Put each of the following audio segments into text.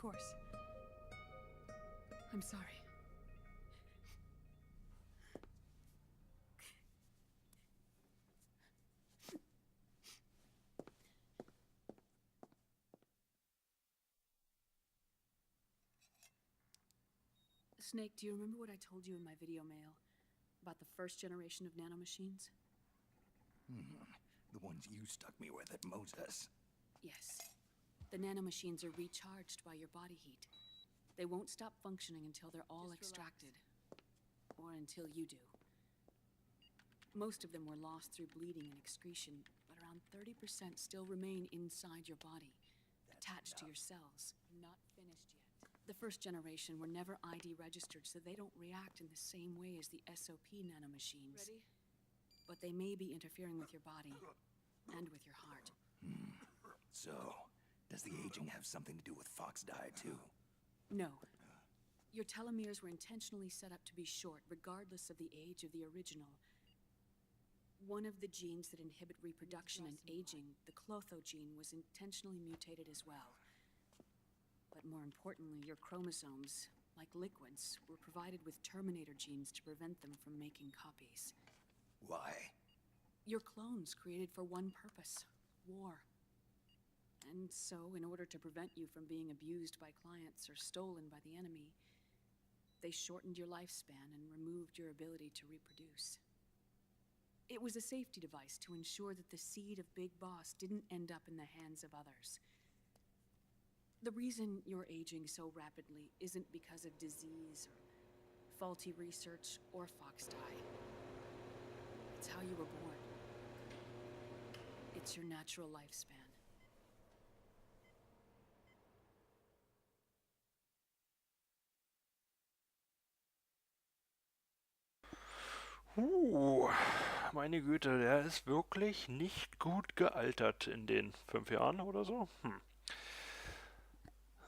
course. I'm sorry. Snake, do you remember what I told you in my video mail about the first generation of nanomachines? The ones you stuck me with at Moses. Yes. The nanomachines are recharged by your body heat. They won't stop functioning until they're all extracted. Or until you do. Most of them were lost through bleeding and excretion, but around 30% still remain inside your body, attached to your cells. Not finished yet. The first generation were never ID registered, so they don't react in the same way as the SOP nanomachines. Ready? But they may be interfering with your body and with your heart. So, does the aging have something to do with Fox die too? No. Your telomeres were intentionally set up to be short, regardless of the age of the original. One of the genes that inhibit reproduction and aging, the Clotho gene, was intentionally mutated as well. But more importantly, your chromosomes, like liquids, were provided with terminator genes to prevent them from making copies. Why? Your clones created for one purpose: war. And so, in order to prevent you from being abused by clients or stolen by the enemy, they shortened your lifespan and removed your ability to reproduce. It was a safety device to ensure that the seed of Big Boss didn't end up in the hands of others. The reason you're aging so rapidly isn't because of disease or faulty research or fox die. It's how you were born. It's your natural lifespan. Meine Güte, der ist wirklich nicht gut gealtert in den 5 Jahren oder so.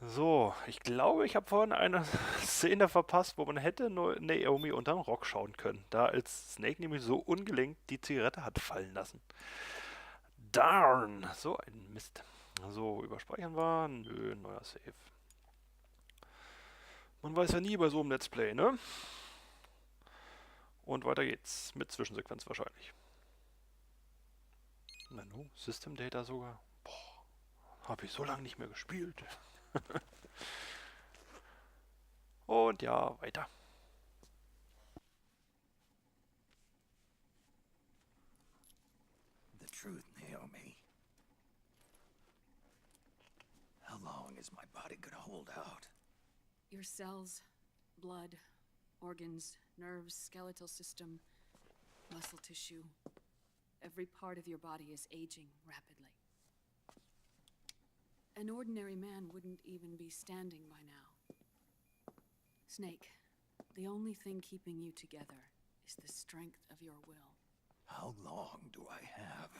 So, ich glaube, ich habe vorhin eine Szene verpasst, wo man hätte nur Naomi unterm Rock schauen können. Da als Snake nämlich so ungelenkt die Zigarette hat fallen lassen. Darn! So ein Mist. So, überspeichern wir. Nö, neuer Save. Man weiß ja nie bei so einem Let's Play, ne? Und weiter geht's. Mit Zwischensequenz wahrscheinlich. Menü, System Data sogar. Boah, habe ich so lange nicht mehr gespielt. Und ja, weiter. The truth, Naomi. How long is my body gonna hold out? Your cells, blood, organs, nerves, skeletal system, muscle tissue. Every part of your body is aging rapidly. An ordinary man wouldn't even be standing by now. Snake, the only thing keeping you together is the strength of your will. How long do I have?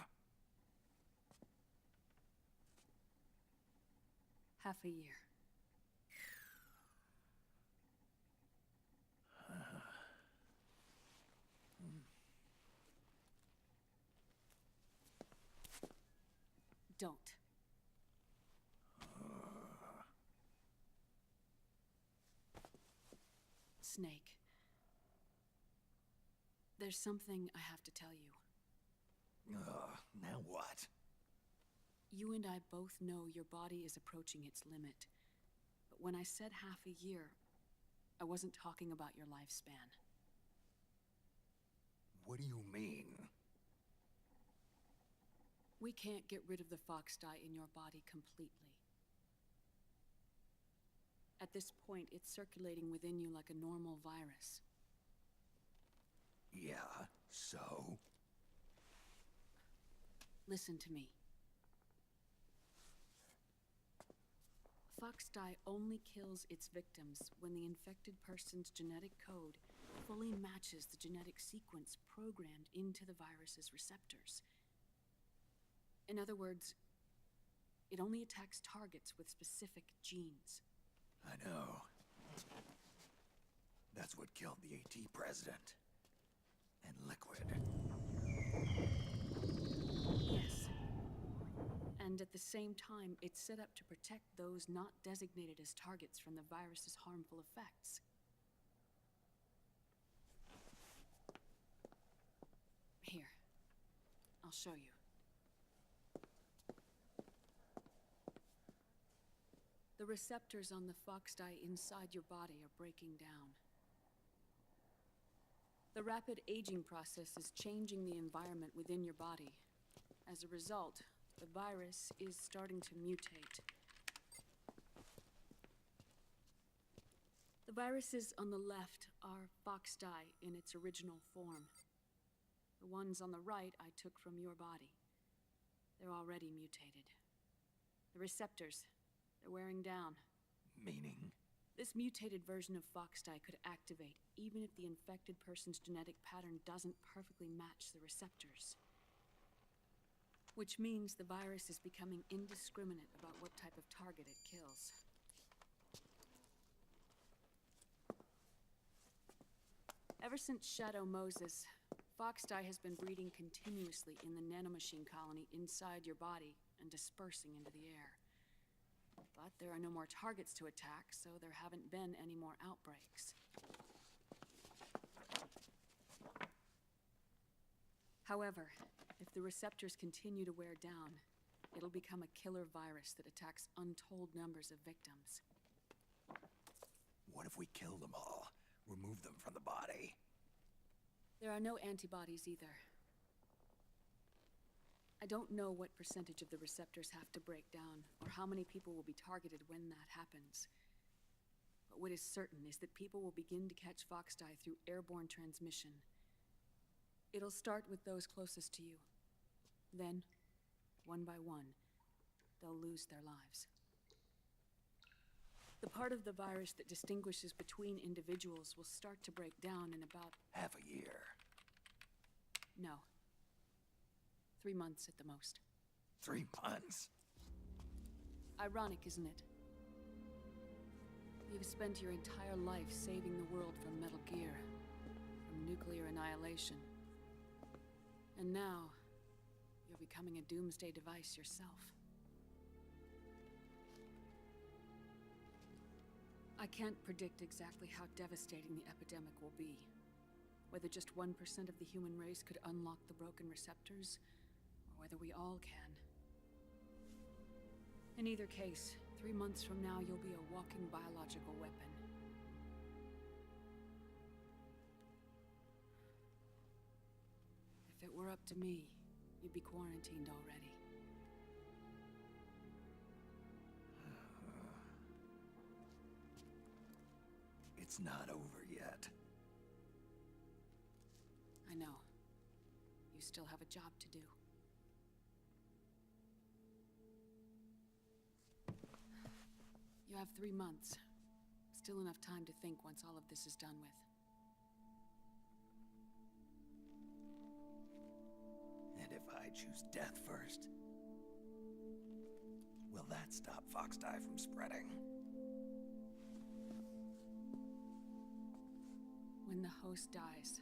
Half a year. Don't. Snake. There's something I have to tell you. Now what? You and I both know your body is approaching its limit. But when I said half a year, I wasn't talking about your lifespan. What do you mean? We can't get rid of the fox dye in your body completely. At this point, it's circulating within you like a normal virus. Yeah, so? Listen to me. Fox dye only kills its victims when the infected person's genetic code fully matches the genetic sequence programmed into the virus's receptors. In other words, it only attacks targets with specific genes. I know. That's what killed the AT president. And Liquid. Yes. And at the same time, it's set up to protect those not designated as targets from the virus's harmful effects. Here, I'll show you. The receptors on the fox dye inside your body are breaking down. The rapid aging process is changing the environment within your body. As a result, the virus is starting to mutate. The viruses on the left are fox dye in its original form. The ones on the right I took from your body. They're already mutated. The receptors, they're wearing down. Meaning? This mutated version of fox dye could activate even if the infected person's genetic pattern doesn't perfectly match the receptors. Which means the virus is becoming indiscriminate about what type of target it kills. Ever since Shadow Moses, fox dye has been breeding continuously in the nanomachine colony inside your body and dispersing into the air. But there are no more targets to attack, so there haven't been any more outbreaks. However, if the receptors continue to wear down, it'll become a killer virus that attacks untold numbers of victims. What if we kill them all? Remove them from the body? There are no antibodies either. I don't know what percentage of the receptors have to break down, or how many people will be targeted when that happens. But what is certain is that people will begin to catch fox dye through airborne transmission. It'll start with those closest to you. Then, one by one, they'll lose their lives. The part of the virus that distinguishes between individuals will start to break down in about... Half a year. No. 3 months at the most. 3 months? Ironic, isn't it? You've spent your entire life saving the world from Metal Gear, from nuclear annihilation. And now, you're becoming a doomsday device yourself. I can't predict exactly how devastating the epidemic will be. Whether just 1% of the human race could unlock the broken receptors, or whether we all can. In either case, 3 months from now, you'll be a walking biological weapon. If it were up to me, you'd be quarantined already. It's not over yet. I know. You still have a job to do. You have 3 months. Still enough time to think once all of this is done with. And if I choose death first, will that stop fox dye from spreading? When the host dies,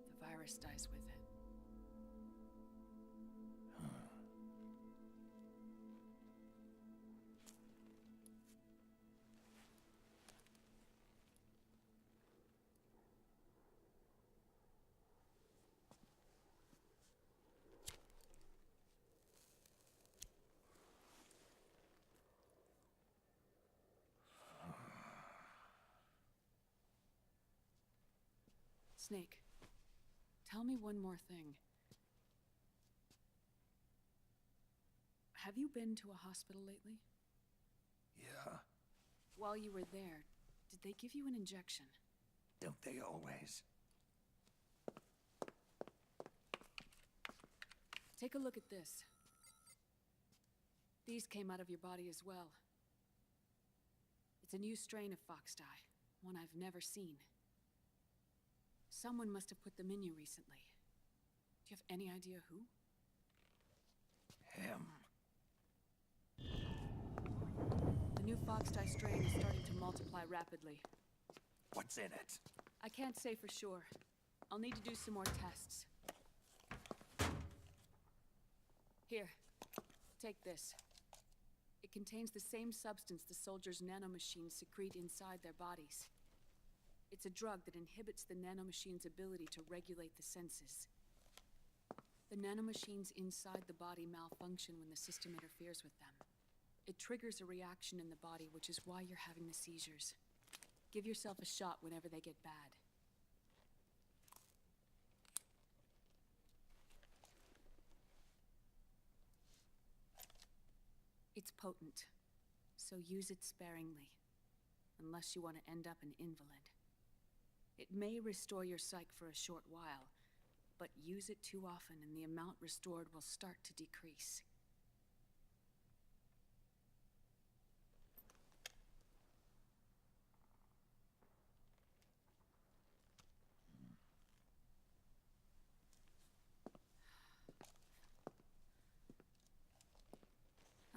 the virus dies with it. Snake, tell me one more thing. Have you been to a hospital lately? Yeah, While you were there, did they give you an injection? don't they always? Take a look at this. These came out of your body as well. It's a new strain of fox dye, one I've never seen. Someone must have put them in you recently. Do you have any idea who? Him. The new fox dye strain is starting to multiply rapidly. What's in it? I can't say for sure. I'll need to do some more tests. Here. Take this. It contains the same substance the soldiers' nanomachines secrete inside their bodies. It's a drug that inhibits the nanomachine's ability to regulate the senses. The nanomachines inside the body malfunction when the system interferes with them. It triggers a reaction in the body, which is why you're having the seizures. Give yourself a shot whenever they get bad. It's potent, so use it sparingly, unless you want to end up an invalid. It may restore your psyche for a short while, but use it too often and the amount restored will start to decrease.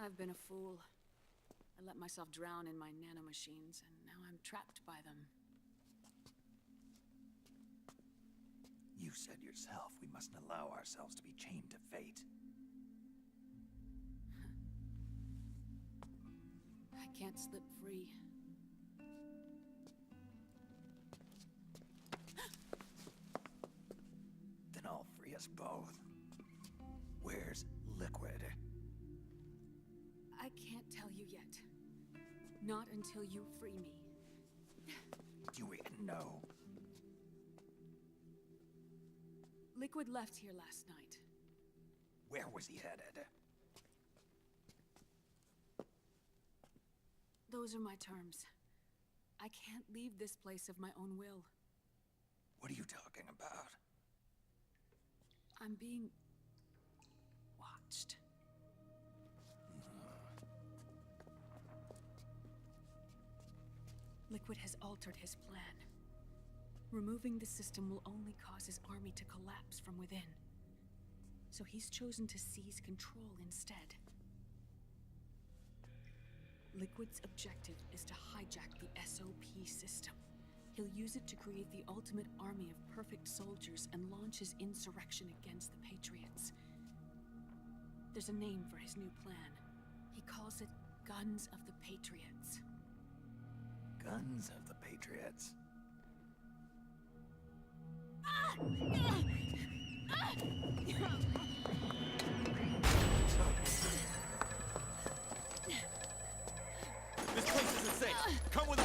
I've been a fool. I let myself drown in my nanomachines, and now I'm trapped by them. You said yourself we mustn't allow ourselves to be chained to fate. I can't slip free. Then I'll free us both. Where's Liquid? I can't tell you yet. Not until you free me. Do we know? Liquid left here last night. Where was he headed? Those are my terms. I can't leave this place of my own will. What are you talking about? I'm being watched. Liquid has altered his plan. Removing the system will only cause his army to collapse from within. So he's chosen to seize control instead. Liquid's objective is to hijack the SOP system. He'll use it to create the ultimate army of perfect soldiers and launch his insurrection against the Patriots. There's a name for his new plan. He calls it Guns of the Patriots. Guns of the Patriots. This place isn't safe. Come with